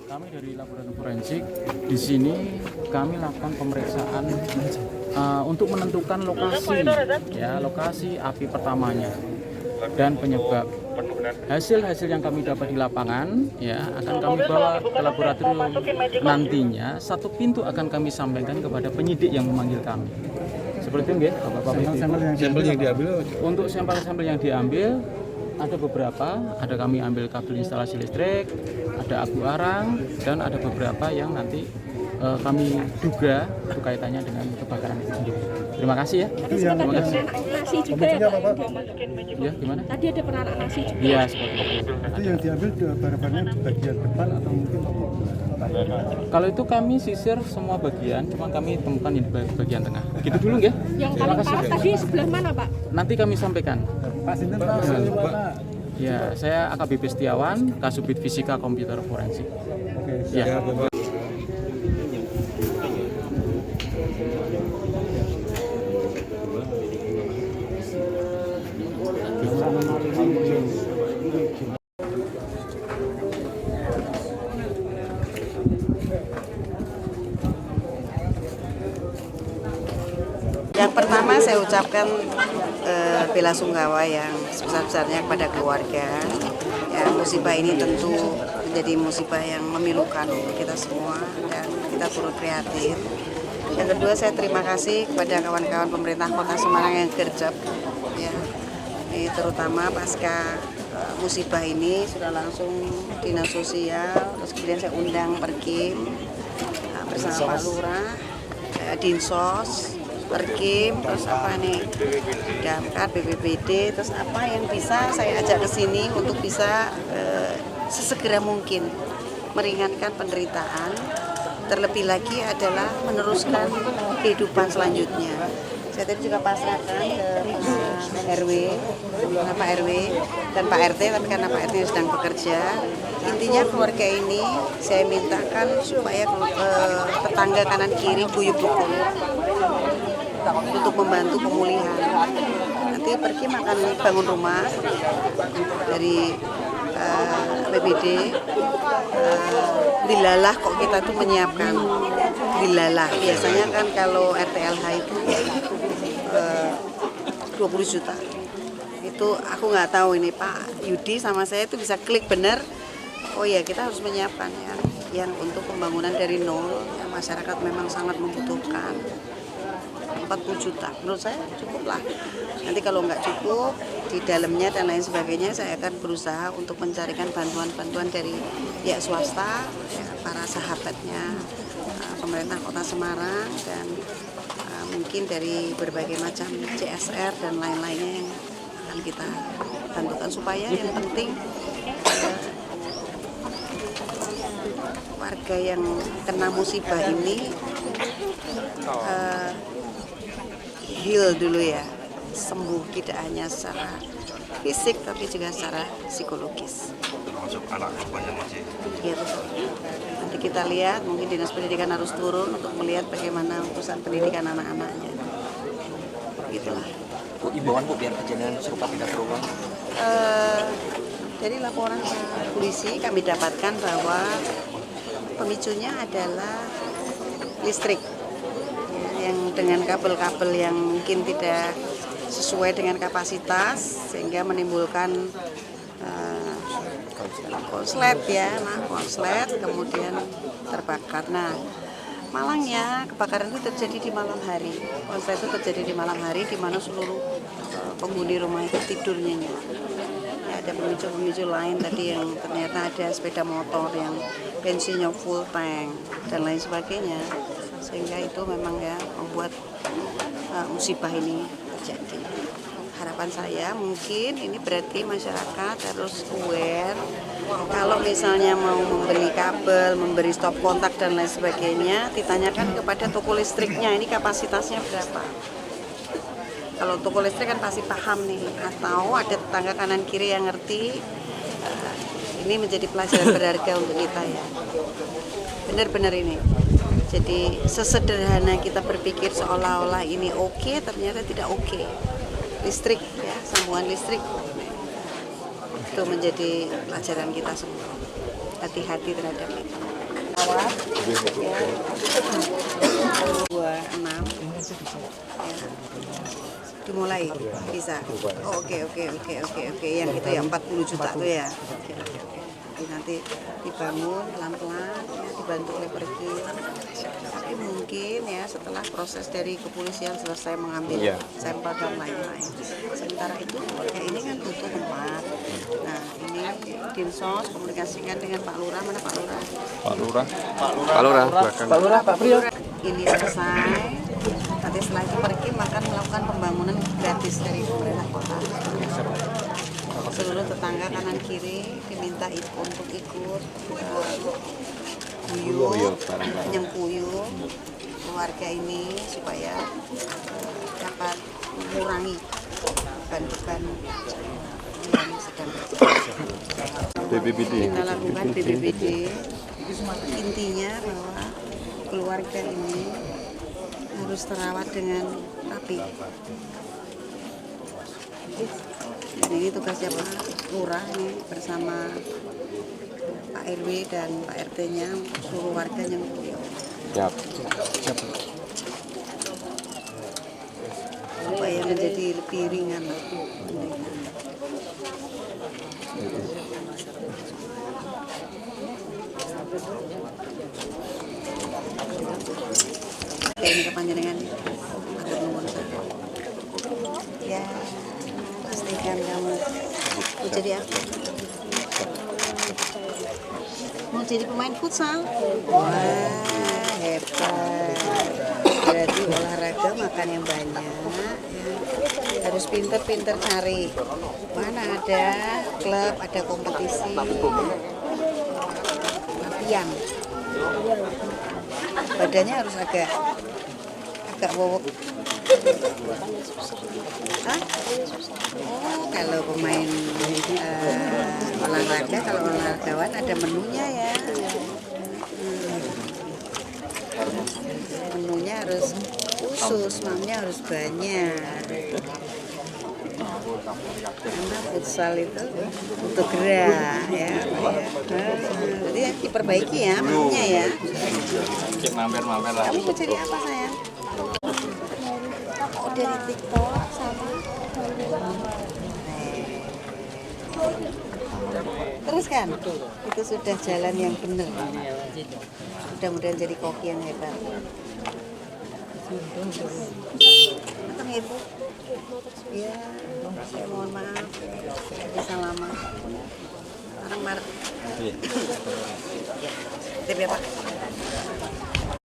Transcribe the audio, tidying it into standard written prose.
Kami dari laboratorium forensik di sini kami lakukan pemeriksaan untuk menentukan lokasi api pertamanya dan penyebab. Hasil-hasil yang kami dapat di lapangan akan kami bawa ke laboratorium. Nantinya satu pintu akan kami sampaikan kepada penyidik yang memanggil kami. Seperti itu, Bapak-Bapak. Sampel yang diambil untuk sampel-sampel yang diambil ada beberapa, ada kami ambil kabel instalasi listrik, ada abu arang, dan ada beberapa yang nanti kami duga itu kaitannya dengan kebakaran itu sendiri. Terima kasih ya. Terima kasih. Nasi juga ya, Pak? Ya, gimana? Tadi ada penanak nasi juga. Iya, seperti itu. Itu yang diambil barang-barangnya bagian depan atau mungkin kalau itu kami sisir semua bagian, cuma kami temukan di bagian tengah. Gitu dulu ya. Yang paling parah tadi sebelah mana, Pak? Nanti kami sampaikan. Pak Sinten Pak. Ya, saya AKBP Setiawan, Kasubit Fisika Komputer Forensik. Oke. Ya. Yang pertama saya ucapkan bela sungkawa yang sebesar-besarnya kepada keluarga. Ya, musibah ini tentu menjadi musibah yang memilukan untuk kita semua dan kita turut prihatin. Yang kedua, saya terima kasih kepada kawan-kawan pemerintah Kota Semarang yang gercep, ya, ini terutama pasca musibah ini sudah langsung dinas sosial, terus kemudian saya undang Perkim bersama Pak Lurah, Dinsos, Perkim, terus apa nih, Damkar, BPBD, terus apa yang bisa saya ajak ke sini untuk bisa sesegera mungkin meringankan penderitaan, terlebih lagi adalah meneruskan kehidupan selanjutnya. Saya tadi juga pasrahkan ke Pak RW dan Pak RT, tapi karena Pak RT sedang bekerja, intinya keluarga ini saya mintakan supaya tetangga kanan kiri guyup rukun untuk membantu pemulihan. Nanti Perkim akan bangun rumah dari BPD. Dilalah kok kita tuh menyiapkan dilalah. Biasanya kan kalau RTLH itu 20 juta. Itu aku nggak tahu ini Pak Yudi sama saya itu bisa klik bener. Oh ya, kita harus menyiapkan yang untuk pembangunan dari nol yang masyarakat memang sangat membutuhkan. 40 juta, menurut saya cukup lah. Nanti kalau nggak cukup di dalamnya dan lain sebagainya, saya akan berusaha untuk mencarikan bantuan-bantuan dari pihak swasta, ya, para sahabatnya pemerintah Kota Semarang, dan mungkin dari berbagai macam CSR dan lain-lainnya yang akan kita bantukan supaya yang penting warga yang kena musibah ini heal dulu ya, sembuh tidak hanya secara fisik tapi juga secara psikologis. termasuk anak korban yang masih. Iya betul. Nanti kita lihat, mungkin Dinas Pendidikan harus turun untuk melihat bagaimana urusan pendidikan anak-anaknya. Gitulah. Bu, imbauan Bu biar kejadian serupa tidak terulang. Dari laporan polisi kami dapatkan bahwa pemicunya adalah listrik. Yang dengan kabel-kabel yang mungkin tidak sesuai dengan kapasitas sehingga menimbulkan konslet kemudian terbakar. Nah, malangnya kebakaran itu terjadi di malam hari. Konslet itu terjadi di malam hari di mana seluruh penghuni rumah itu tidurnya. Ya, ada pemicu-pemicu lain tadi yang ternyata ada sepeda motor yang bensinnya full tank dan lain sebagainya. Sehingga itu memang ya membuat musibah ini terjadi. Harapan saya mungkin ini berarti masyarakat harus aware kalau misalnya mau membeli kabel, memberi stop kontak dan lain sebagainya, ditanyakan kepada toko listriknya ini kapasitasnya berapa. Kalau toko listrik kan pasti paham nih, atau ada tetangga kanan kiri yang ngerti. Ini menjadi pelajaran berharga untuk kita ya. Benar-benar ini. Jadi sesederhana kita berpikir seolah-olah ini oke, ternyata tidak oke. Listrik ya, sambungan listrik itu menjadi pelajaran kita semua. Hati-hati terhadap itu. Awal ya, 26 ya. Dimulai bisa. Oh, oke. Yang itu ya 40 juta tuh ya. Jadi nanti dibangun pelan-pelan ya, dibantu oleh pergi. Tapi mungkin ya setelah proses dari kepolisian selesai mengambil sampel dan lain-lain. Sementara itu keluarga ini kan butuh tempat. Nah ini Dinsos komunikasikan dengan Pak Lurah. Mana Pak Lurah? Pak Lurah, Pak Priyo. Ini selesai. Nanti setelah itu pergi akan melakukan pembangunan gratis dari pemerintah kota. Seluruh tetangga kanan kiri diminta untuk ikut nyengkuyung keluarga ini supaya dapat mengurangi beban-beban yang sedang kita lakukan BPBD. Intinya bahwa keluarga ini harus terawat dengan rapi. Dan ini tugasnya Pak Lurah nih bersama Pak RW dan Pak RT-nya seluruh warga yang supaya menjadi lebih ringan lagi. Ini kepanjangan atur nuwun saja. Ya, pastikan kamu mau jadi apa? Mau jadi pemain futsal? Wah, hebat. Berarti olahraga makan yang banyak. Ya. Harus pinter-pinter cari. Mana ada klub, ada kompetisi. Latihan. Badannya harus agak wowok. Hah? Oh, kalau pemain olahraga, kalau olahragawan ada menunya ya. Menunya harus khusus, mamnya harus banyak. Karena futsal itu untuk gerak ya. Jadi diperbaiki ya menunya ya. Mampir lah. Kamu mau jadi apa sayang? Dari TikTok sama terus kan itu sudah jalan yang benar. Mudah-mudahan jadi koki yang hebat. Datang Ibu. Ya, saya mohon maaf bisa lama. Sekarang Maret. Tip ya Pak.